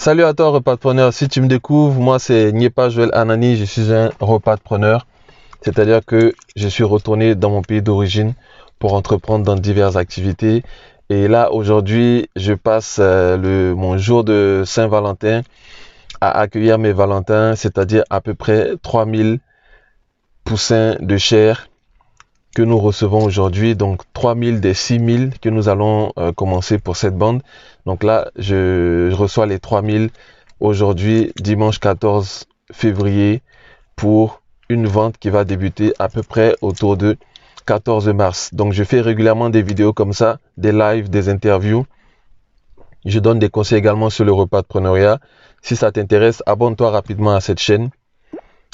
Salut à toi repas-preneur, si tu me découvres, moi c'est Nyepa Joël Anani, je suis un repas-preneur, c'est-à-dire que je suis retourné dans mon pays d'origine pour entreprendre dans diverses activités. Et là aujourd'hui, je passe mon jour de Saint-Valentin à accueillir mes Valentins, c'est-à-dire à peu près 3000 poussins de chair que nous recevons aujourd'hui, donc 3000 des 6000 que nous allons commencer pour cette bande. Donc là, je reçois les 3000 aujourd'hui, dimanche 14 février, pour une vente qui va débuter à peu près autour de 14 mars. Donc je fais régulièrement des vidéos comme ça, des lives, des interviews. Je donne des conseils également sur le repas-preneuriat. Si ça t'intéresse, abonne-toi rapidement à cette chaîne.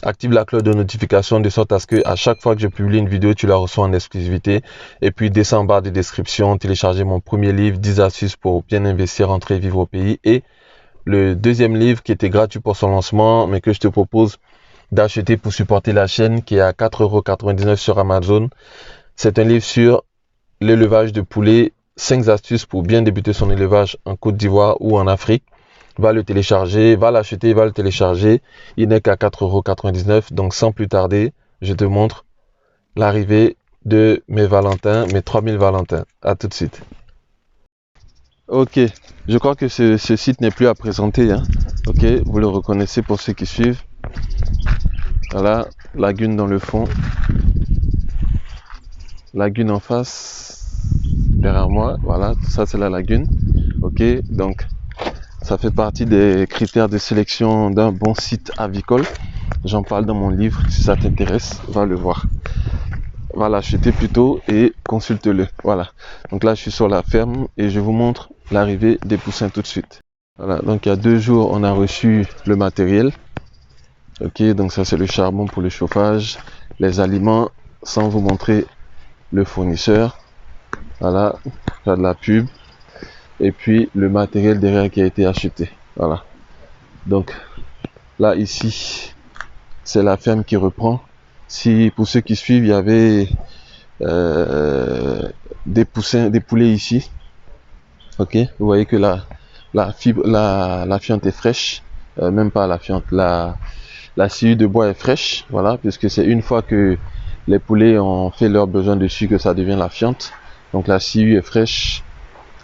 Active la cloche de notification de sorte à ce que à chaque fois que je publie une vidéo, tu la reçois en exclusivité. Et puis descends en barre de description, télécharger mon premier livre, 10 astuces pour bien investir, rentrer et vivre au pays. Et le deuxième livre qui était gratuit pour son lancement, mais que je te propose d'acheter pour supporter la chaîne, qui est à 4,99 € sur Amazon. C'est un livre sur l'élevage de poulets, 5 astuces pour bien débuter son élevage en Côte d'Ivoire ou en Afrique. Va le télécharger, va l'acheter, va le télécharger. Il n'est qu'à 4,99 €. Donc sans plus tarder, je te montre l'arrivée de mes Valentins, mes 3000 Valentins. À tout de suite. Ok, je crois que ce site n'est plus à présenter. Ok, vous le reconnaissez pour ceux qui suivent. Voilà, lagune dans le fond. Lagune en face, derrière moi. Voilà, ça c'est la lagune. Ok, donc ça fait partie des critères de sélection d'un bon site avicole. J'en parle dans mon livre. Si ça t'intéresse, va le voir. Va l'acheter plutôt et consulte-le. Voilà. Donc là, je suis sur la ferme et je vous montre l'arrivée des poussins tout de suite. Voilà. Donc il y a 2 jours, on a reçu le matériel. Ok, donc ça c'est le charbon pour le chauffage, les aliments, sans vous montrer le fournisseur. Voilà, là de la pub. Et puis le matériel derrière qui a été acheté. Voilà. Donc là ici, c'est la ferme qui reprend. Si pour ceux qui suivent, il y avait des poussins, des poulets ici. Ok, vous voyez que la fiente est fraîche, même pas la fiente, la sciure de bois est fraîche. Voilà, puisque c'est une fois que les poulets ont fait leurs besoins dessus que ça devient la fiente. Donc la sciure est fraîche.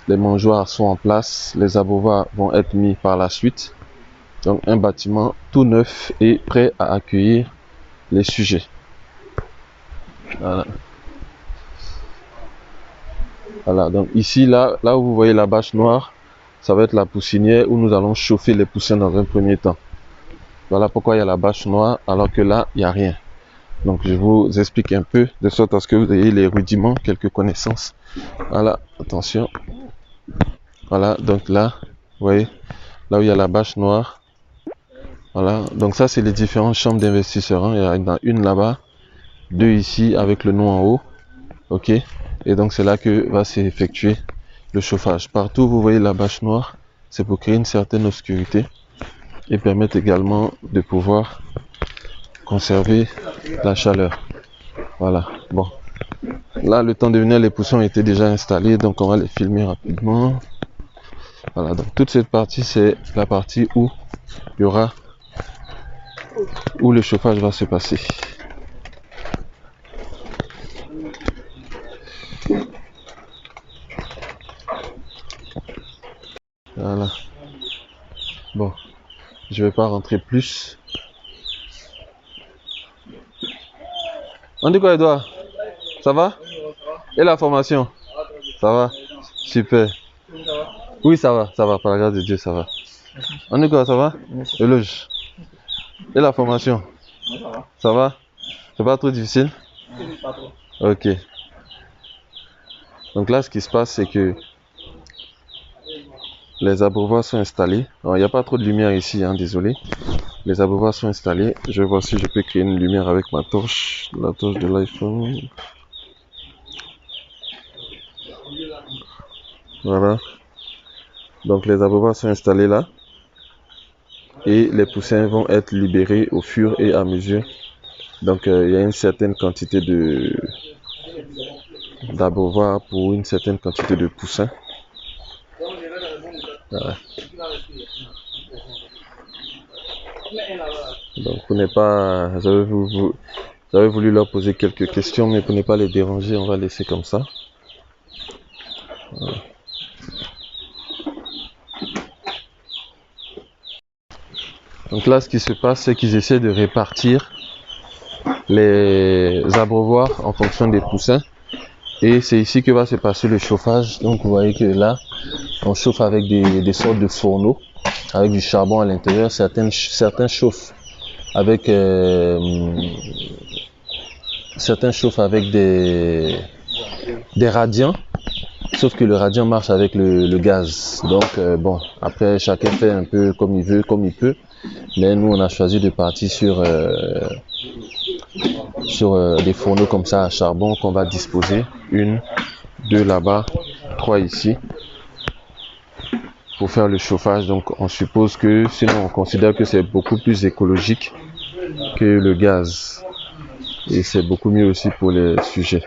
Les mangeoires sont en place, les abreuvoirs vont être mis par la suite. Donc un bâtiment tout neuf et prêt à accueillir les sujets. Voilà. Voilà, donc ici, là où vous voyez la bâche noire, ça va être la poussinière où nous allons chauffer les poussins dans un premier temps. Voilà pourquoi il y a la bâche noire, alors que là, il n'y a rien. Donc je vous explique un peu, de sorte à ce que vous ayez les rudiments, quelques connaissances. Voilà, attention. Voilà, donc là, vous voyez, là où il y a la bâche noire. Voilà, donc ça c'est les différentes chambres d'investisseurs. Il y en a une là-bas, 2 ici avec le nom en haut. Ok, et donc c'est là que va s'effectuer le chauffage. Partout vous voyez la bâche noire, c'est pour créer une certaine obscurité et permettre également de pouvoir conserver la chaleur. Voilà, bon. Là, le temps de venir, les poussins étaient déjà installés, donc on va les filmer rapidement. Voilà, donc toute cette partie, c'est la partie où il y aura, où le chauffage va se passer. Voilà. Bon, je vais pas rentrer plus. On dit quoi, Edouard? Ça va? Et la formation? Ça va? Super. Oui, ça va, par la grâce de Dieu, ça va. On dit quoi, ça va? Éloge. Et la formation? Ça va? C'est pas trop difficile? Ok. Donc là, ce qui se passe, c'est que les abreuvoirs sont installés. Alors, il n'y a pas trop de lumière ici, désolé. Les abreuvoirs sont installés. Je vais voir si je peux créer une lumière avec ma torche, la torche de l'iPhone. Voilà. Donc les abreuvoirs sont installés là. Et les poussins vont être libérés au fur et à mesure. Donc il y a une certaine quantité d'abreuvoirs pour une certaine quantité de poussins. Voilà. Donc pour ne pas, j'avais voulu leur poser quelques questions, mais pour ne pas les déranger, on va laisser comme ça. Voilà. Donc là, ce qui se passe, c'est qu'ils essaient de répartir les abreuvoirs en fonction des poussins. Et c'est ici que va se passer le chauffage. Donc vous voyez que là, on chauffe avec des sortes de fourneaux, avec du charbon à l'intérieur. Certains chauffent avec des radiants, sauf que le radiant marche avec le gaz. Donc bon, après chacun fait un peu comme il veut, comme il peut. Mais nous on a choisi de partir sur des fourneaux comme ça à charbon qu'on va disposer. 1, 2 là-bas, 3 ici. Pour faire le chauffage. Donc on suppose que, sinon on considère que c'est beaucoup plus écologique que le gaz. Et c'est beaucoup mieux aussi pour les sujets.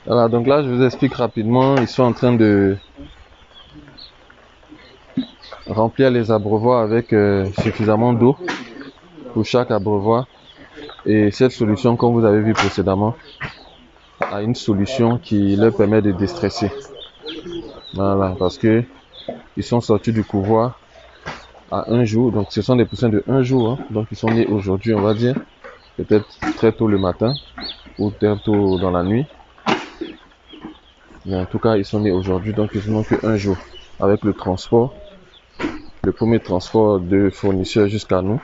Voilà, donc là je vous explique rapidement. Ils sont en train de remplir les abreuvoirs avec suffisamment d'eau pour chaque abreuvoir. Et cette solution, comme vous avez vu précédemment, a une solution qui leur permet de déstresser. Voilà, parce que ils sont sortis du couvoir à 1 jour. Donc ce sont des poussins de 1 jour. Hein. Donc ils sont nés aujourd'hui, on va dire. Peut-être très tôt le matin ou très tôt dans la nuit. Mais en tout cas, ils sont nés aujourd'hui, donc ils n'ont que 1 jour. Avec le transport, le premier transport de fournisseur jusqu'à nous.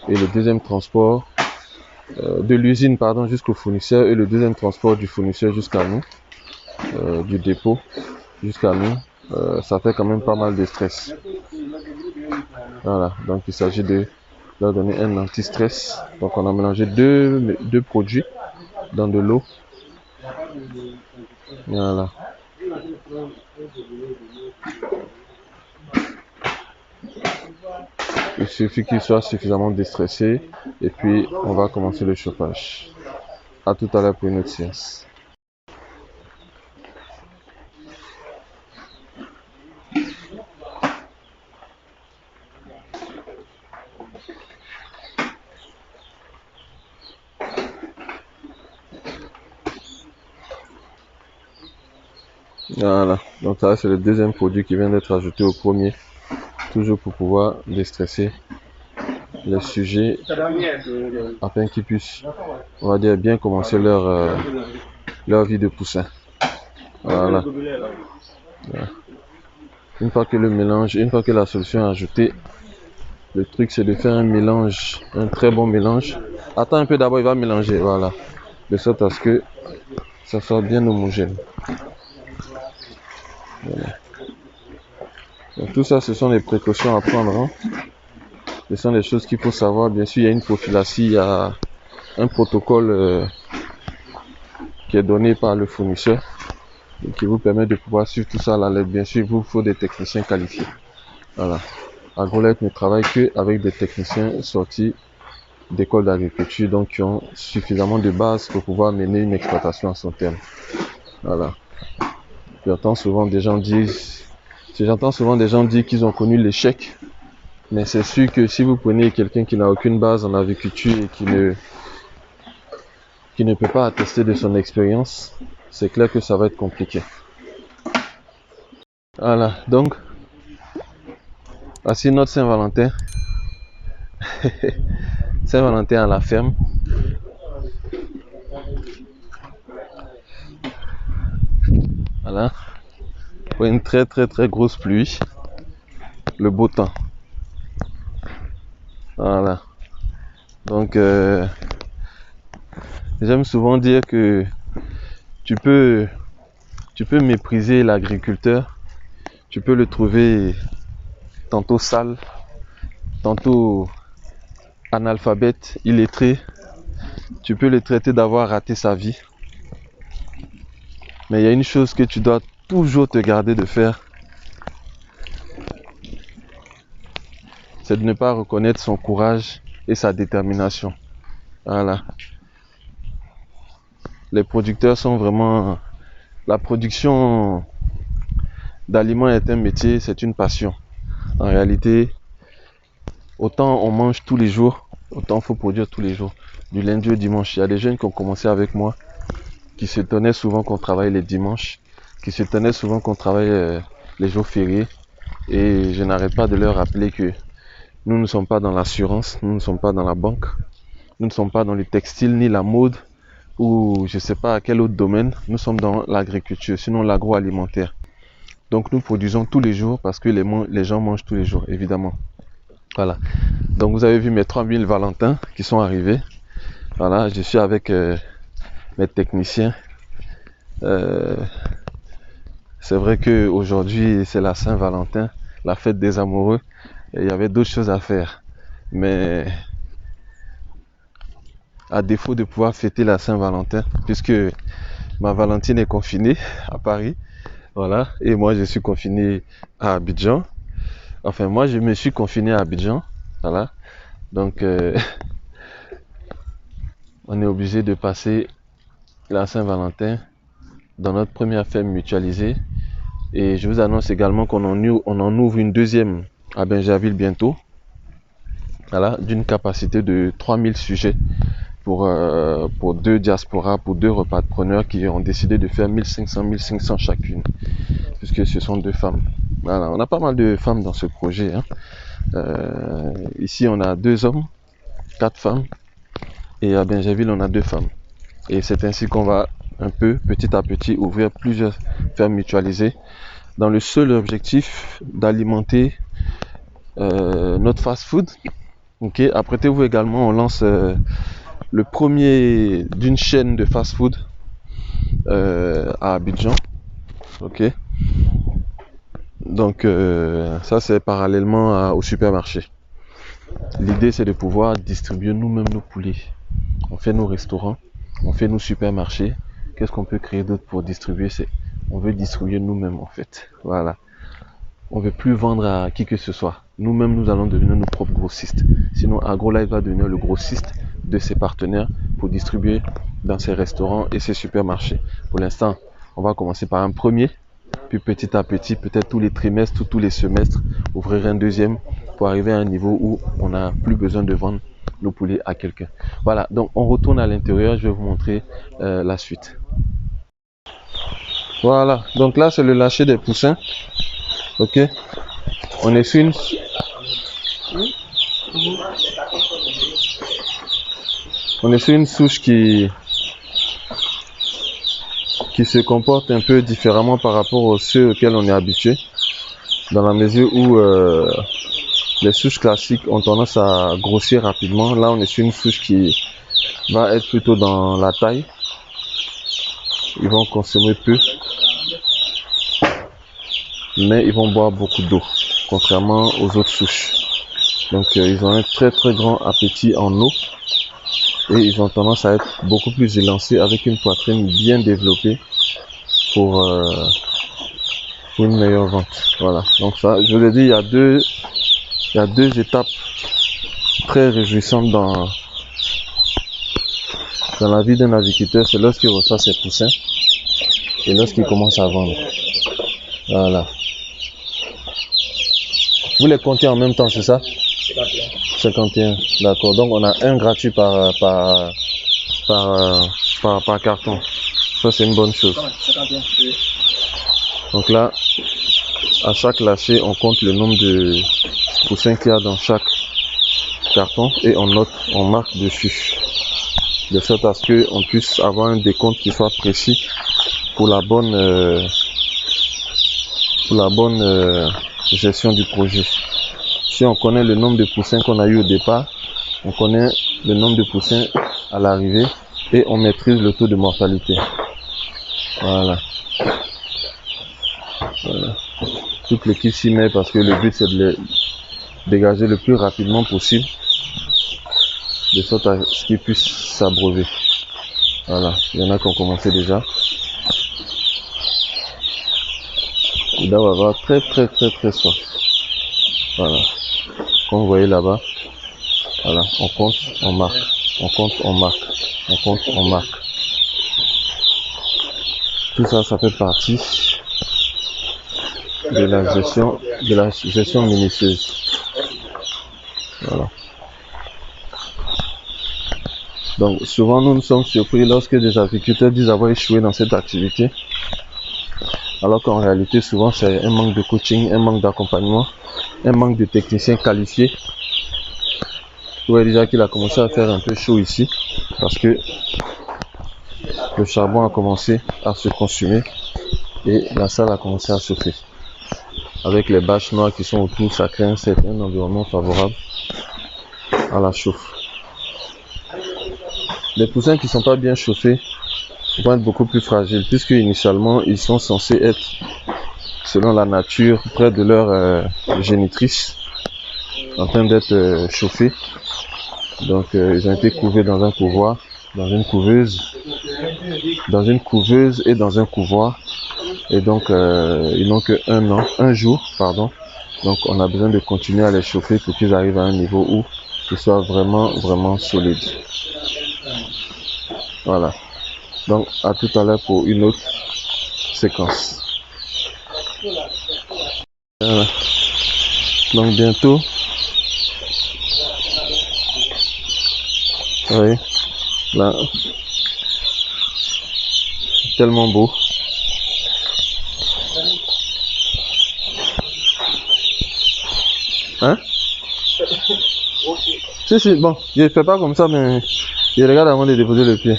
Et le deuxième transport de l'usine pardon jusqu'au fournisseur et le deuxième transport du fournisseur jusqu'à nous, du dépôt jusqu'à nous, ça fait quand même pas mal de stress. Voilà, donc il s'agit de leur donner un anti-stress. Donc on a mélangé deux produits dans de l'eau. Voilà. Il suffit qu'il soit suffisamment déstressé et puis on va commencer le chauffage. À tout à l'heure pour une autre séance. Voilà, donc ça c'est le deuxième produit qui vient d'être ajouté au premier, toujours pour pouvoir déstresser les sujets afin qu'ils puissent, on va dire, bien commencer leur vie de poussin. Voilà. Une fois que la solution est ajoutée, le truc c'est de faire un mélange, un très bon mélange. Attends un peu d'abord, il va mélanger, voilà, de sorte à ce que ça soit bien homogène. Voilà. Donc tout ça, ce sont les précautions à prendre, hein. Ce sont les choses qu'il faut savoir. Bien sûr, il y a une prophylaxie, il y a un protocole qui est donné par le fournisseur et qui vous permet de pouvoir suivre tout ça à la lettre. Bien sûr, il vous faut des techniciens qualifiés. Voilà. Agrolight ne travaille qu'avec des techniciens sortis d'écoles d'agriculture, donc qui ont suffisamment de base pour pouvoir mener une exploitation à son terme. Voilà. J'entends souvent des gens dire qu'ils ont connu l'échec, mais c'est sûr que si vous prenez quelqu'un qui n'a aucune base en agriculture et qui ne peut pas attester de son expérience, c'est clair que ça va être compliqué. Voilà, donc voici notre Saint-Valentin. Saint-Valentin à la ferme. Voilà. Pour une très grosse pluie. Le beau temps. Voilà. Donc j'aime souvent dire que tu peux mépriser l'agriculteur. Tu peux le trouver tantôt sale, tantôt analphabète, illettré. Tu peux le traiter d'avoir raté sa vie. Mais il y a une chose que tu dois toujours te garder de faire. C'est de ne pas reconnaître son courage et sa détermination. Voilà. Les producteurs sont vraiment... La production d'aliments est un métier, c'est une passion. En réalité, autant on mange tous les jours, autant il faut produire tous les jours. Du lundi au dimanche. Il y a des jeunes qui ont commencé avec moi, qui s'étonnaient souvent qu'on travaille les dimanches, qui s'étonnaient souvent qu'on travaille les jours fériés. Et je n'arrête pas de leur rappeler que nous ne sommes pas dans l'assurance, nous ne sommes pas dans la banque, nous ne sommes pas dans le textile ni la mode ou je ne sais pas à quel autre domaine. Nous sommes dans l'agriculture, sinon l'agroalimentaire. Donc nous produisons tous les jours parce que les gens mangent tous les jours, évidemment. Voilà. Donc vous avez vu mes 3000 Valentins qui sont arrivés. Voilà, je suis avec mes techniciens. C'est vrai qu'aujourd'hui c'est la Saint-Valentin, la fête des amoureux. Et il y avait d'autres choses à faire. Mais à défaut de pouvoir fêter la Saint-Valentin, puisque ma Valentine est confinée à Paris, voilà, et moi je suis confiné à Abidjan. Enfin, moi je me suis confiné à Abidjan, voilà. Donc, on est obligé de passer la Saint-Valentin dans notre première ferme mutualisée. Et je vous annonce également qu'on en ouvre une deuxième à Bingerville bientôt. Voilà, d'une capacité de 3000 sujets pour 2 diasporas, pour 2 repas de preneurs qui ont décidé de faire 1500 chacune, puisque ce sont 2 femmes. Voilà, on a pas mal de femmes dans ce projet, hein. Ici, on a 2 hommes, 4 femmes, et à Bingerville, on a 2 femmes. Et c'est ainsi qu'on va un peu, petit à petit, ouvrir plusieurs fermes mutualisées dans le seul objectif d'alimenter notre fast-food. Ok, apprêtez-vous également, on lance le premier d'une chaîne de fast-food à Abidjan. Ok, donc ça c'est parallèlement au supermarché. L'idée c'est de pouvoir distribuer nous-mêmes nos poulets. On fait nos restaurants, on fait nos supermarchés. Qu'est-ce qu'on peut créer d'autre pour distribuer? On veut distribuer nous-mêmes en fait. Voilà. On veut plus vendre à qui que ce soit. Nous-mêmes, nous allons devenir nos propres grossistes. Sinon, AgroLife va devenir le grossiste de ses partenaires pour distribuer dans ses restaurants et ses supermarchés. Pour l'instant, on va commencer par un premier, puis petit à petit, peut-être tous les trimestres ou tous les semestres, ouvrir un deuxième pour arriver à un niveau où on n'a plus besoin de vendre nos poulets à quelqu'un. Voilà, donc on retourne à l'intérieur, je vais vous montrer la suite. Voilà, donc là c'est le lâcher des poussins. Ok, on est sur une souche qui se comporte un peu différemment par rapport aux ceux auxquels on est habitué, dans la mesure où les souches classiques ont tendance à grossir rapidement. Là on est sur une souche qui va être plutôt dans la taille. Ils vont consommer peu, mais ils vont boire beaucoup d'eau, contrairement aux autres souches. Donc ils ont un très très grand appétit en eau et ils ont tendance à être beaucoup plus élancés avec une poitrine bien développée pour une meilleure vente. Voilà, donc ça, je vous ai dit, il y a deux étapes très réjouissantes dans la vie d'un aviculteur. C'est lorsqu'il reçoit ses poussins et lorsqu'il commence à vendre. Voilà. Vous les comptez en même temps, c'est ça? 51. D'accord. Donc on a un gratuit par carton. Ça c'est une bonne chose. Donc là, à chaque lâcher, on compte le nombre de poussins qu'il y a dans chaque carton et on note, on marque dessus. De sorte à ce qu'on puisse avoir un décompte qui soit précis pour la bonne gestion du projet. Si on connaît le nombre de poussins qu'on a eu au départ, on connaît le nombre de poussins à l'arrivée et on maîtrise le taux de mortalité. Voilà. Voilà. Toute l'équipe s'y met parce que le but c'est de les dégager le plus rapidement possible, de sorte à ce qu'ils puissent s'abreuver. Voilà, il y en a qui ont commencé déjà. Il doit avoir très soif. Voilà. Comme vous voyez là-bas, voilà, on compte, on marque, on compte, on marque, on compte, on marque. Tout ça, ça fait partie de la gestion minutieuse. Voilà. Donc souvent nous sommes surpris lorsque des agriculteurs disent avoir échoué dans cette activité, alors qu'en réalité souvent c'est un manque de coaching, un manque d'accompagnement, un manque de techniciens qualifiés. Vous voyez déjà qu'il a commencé à faire un peu chaud ici parce que le charbon a commencé à se consumer et la salle a commencé à chauffer. Avec les bâches noires qui sont autour, ça crée un certain environnement favorable à la chauffe. Les poussins qui ne sont pas bien chauffés vont être beaucoup plus fragiles puisque initialement ils sont censés être, selon la nature, près de leur génitrice, en train d'être chauffés. Donc ils ont été couvés dans un couvoir, dans une couveuse et dans un couvoir. Et donc ils n'ont que un jour. Donc on a besoin de continuer à les chauffer pour qu'ils arrivent à un niveau où ils soient vraiment solides. Voilà. Donc à tout à l'heure pour une autre séquence. Voilà. Donc bientôt. Oui. Là. Tellement beau. Hein? Si, bon, je fais pas comme ça, mais je regarde avant de déposer le pied.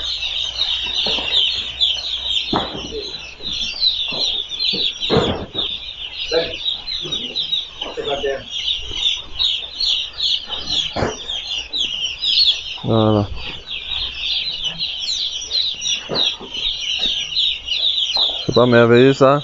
Voilà. C'est pas merveilleux ça?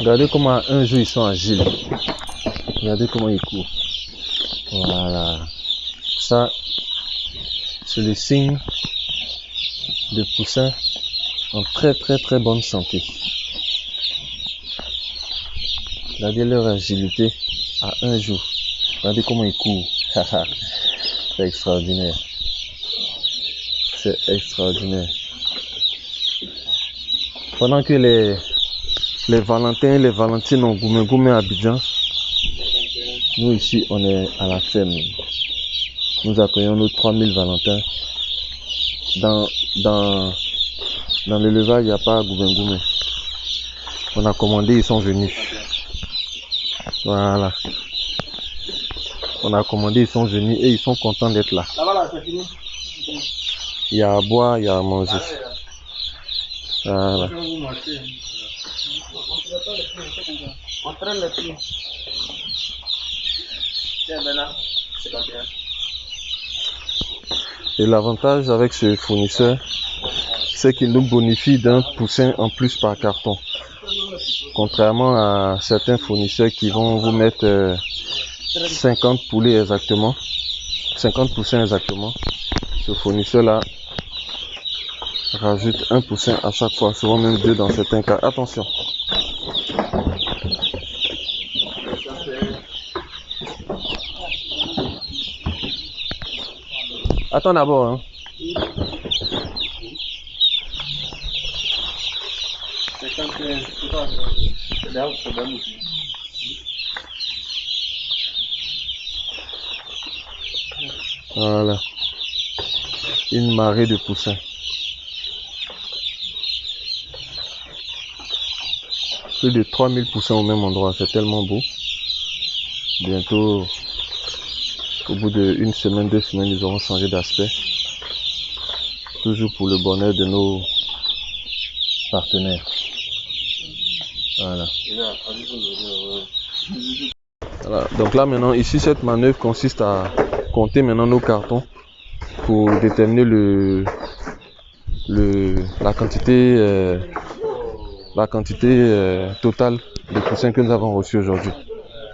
Regardez comment un jour ils sont agiles. Regardez comment ils courent. Voilà. Ça, c'est le signe de poussins en très bonne santé. Regardez leur agilité à un jour. Regardez comment ils courent. C'est extraordinaire. C'est extraordinaire. Pendant que les Valentins, les Valentines en Goumé à Abidjan. Nous ici, on est à la ferme. Nous accueillons nos 3000 Valentins. Dans l'élevage, il n'y a pas Goumé. On a commandé, ils sont venus. Voilà. On a commandé, ils sont venus et ils sont contents d'être là. Il y a à boire, il y a à manger. Voilà. Et l'avantage avec ce fournisseur, c'est qu'il nous bonifie d'un poussin en plus par carton. Contrairement à certains fournisseurs qui vont vous mettre 50 poulets exactement, 50 poussins exactement, ce fournisseur-là rajoute un poussin à chaque fois, souvent même 2 dans certains cas. Attention. Attends d'abord. Hein. Voilà. Une marée de poussins. Plus de 3000 poussins au même endroit. C'est tellement beau. Bientôt, au bout d'une semaine, 2 semaines, ils auront changé d'aspect. Toujours pour le bonheur de nos partenaires. Voilà. Voilà. Donc là maintenant, ici cette manœuvre consiste à compter maintenant nos cartons pour déterminer la quantité totale de poussins que nous avons reçus aujourd'hui.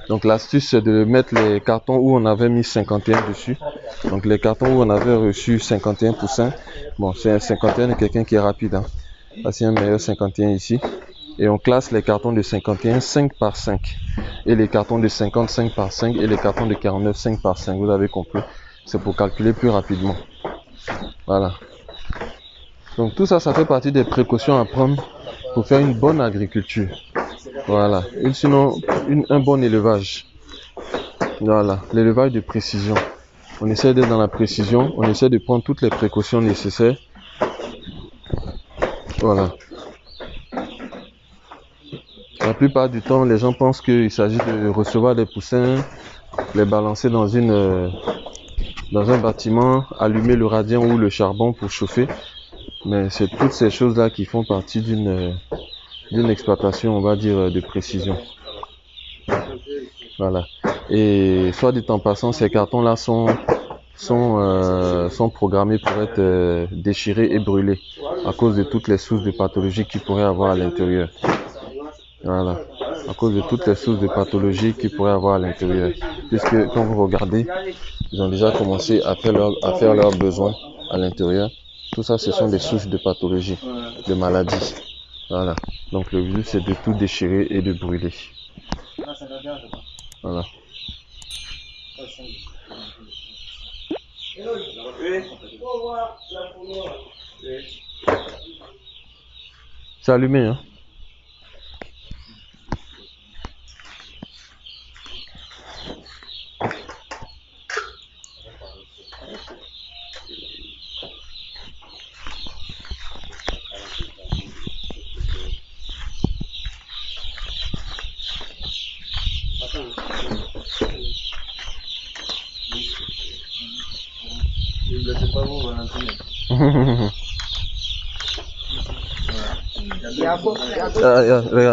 Donc l'astuce c'est de mettre les cartons où on avait mis 51 dessus. Donc les cartons où on avait reçu 51 poussins. Bon, c'est un 51 de quelqu'un qui est rapide. Hein. Là c'est un meilleur 51 ici. Et on classe les cartons de 51 5 par 5. Et les cartons de 50 5 par 5. Et les cartons de 49 5 par 5. Vous avez compris. C'est pour calculer plus rapidement. Voilà. Donc tout ça, ça fait partie des précautions à prendre pour faire une bonne agriculture. Voilà. Et sinon, un bon élevage. Voilà. L'élevage de précision. On essaie d'être dans la précision. On essaie de prendre toutes les précautions nécessaires. Voilà. La plupart du temps, les gens pensent qu'il s'agit de recevoir des poussins, les balancer dans un bâtiment, allumer le radiant ou le charbon pour chauffer. Mais c'est toutes ces choses-là qui font partie d'une exploitation, on va dire, de précision. Voilà. Et soit dit en passant, ces cartons-là sont programmés pour être déchirés et brûlés à cause de toutes les sources de pathologies qu'ils pourraient avoir à l'intérieur. Voilà. À cause de toutes les sources de pathologies qu'ils pourraient avoir à l'intérieur. Puisque quand vous regardez, ils ont déjà commencé à faire leurs besoins à l'intérieur. Tout ça, ce sont des sources de pathologies, de maladies. Voilà. Donc le but, c'est de tout déchirer et de brûler. Voilà. C'est allumé, hein?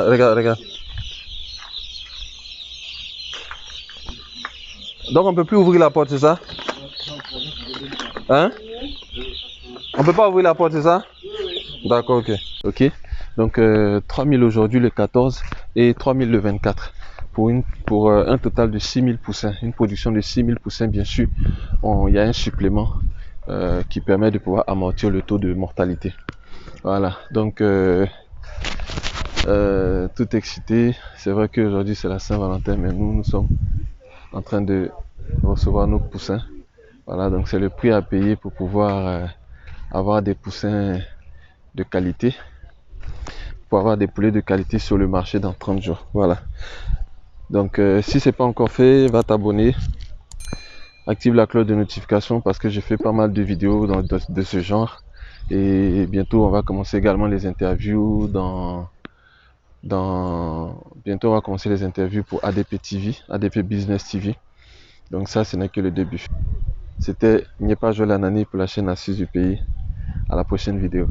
Regarde. Donc on peut plus ouvrir la porte, c'est ça? Hein? On peut pas ouvrir la porte, c'est ça? D'accord, ok. Donc 3000 aujourd'hui le 14 et 3000 le 24 pour un total de 6000 poussins, une production de 6000 poussins bien sûr. Il y a un supplément qui permet de pouvoir amortir le taux de mortalité. Voilà, donc tout excité. C'est vrai qu'aujourd'hui c'est la Saint-Valentin, mais nous sommes en train de recevoir nos poussins. Voilà, donc c'est le prix à payer pour pouvoir avoir des poussins de qualité. pour avoir des poulets de qualité sur le marché dans 30 jours. Voilà. Donc si c'est pas encore fait, va t'abonner, active la cloche de notification parce que j'ai fait pas mal de vidéos de ce genre. Et bientôt on va commencer également les interviews bientôt on va commencer les interviews pour ADP TV, ADP Business TV. Donc ça, ce n'est que le début. C'était Nyepa Joel Anani pour la chaîne Assise du pays. À la prochaine vidéo.